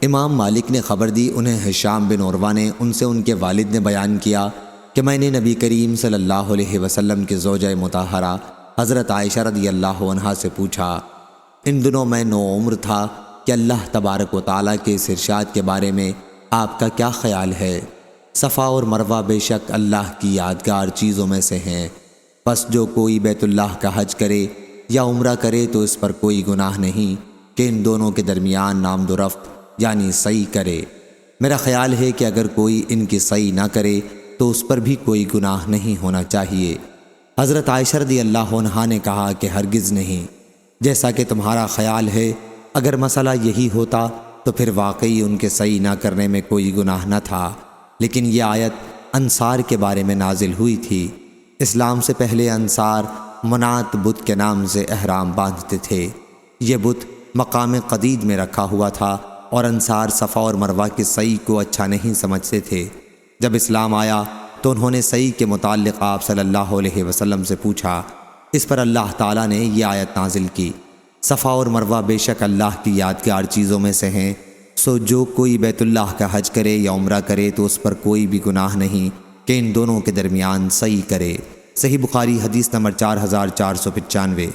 امام مالک نے خبر دی، انہیں ہشام بن عروہ نے ان سے ان کے والد نے بیان کیا کہ میں نے نبی کریم صلی اللہ علیہ وسلم کے زوجہ مطہرہ حضرت عائشہ رضی اللہ عنہا سے پوچھا، ان دنوں میں نوعمر تھا کہ اللہ تبارک و تعالیٰ کے اس ارشاد کے بارے میں آپ کا کیا خیال ہے؟ صفا اور مروہ بے شک اللہ کی یادگار چیزوں میں سے ہیں، پس جو کوئی بیت اللہ کا حج کرے یا عمرہ کرے تو اس پر کوئی گناہ نہیں کہ ان دونوں کے درمیان نامد و رفت یعنی سعی کرے۔ میرا خیال ہے کہ اگر کوئی ان کی سعی نہ کرے تو اس پر بھی کوئی گناہ نہیں ہونا چاہیے۔ حضرت عائشہ رضی اللہ عنہا نے کہا کہ ہرگز نہیں، جیسا کہ تمہارا خیال ہے، اگر مسئلہ یہی ہوتا تو پھر واقعی ان کے سعی نہ کرنے میں کوئی گناہ نہ تھا، لیکن یہ آیت انصار کے بارے میں نازل ہوئی تھی۔ اسلام سے پہلے انصار منات بت کے نام سے احرام باندھتے تھے۔ یہ بت مقام قدید میں رکھا ہوا تھا اور انصار صفا اور مروہ کی سعی کو اچھا نہیں سمجھتے تھے۔ جب اسلام آیا تو انہوں نے سعی کے متعلق آپ صلی اللہ علیہ وسلم سے پوچھا۔ اس پر اللہ تعالیٰ نے یہ آیت نازل کی، صفا اور مروہ بے شک اللہ کی یادگار چیزوں میں سے ہیں، سو جو کوئی بیت اللہ کا حج کرے یا عمرہ کرے تو اس پر کوئی بھی گناہ نہیں کہ ان دونوں کے درمیان سعی کرے۔ صحیح بخاری حدیث نمبر 4495۔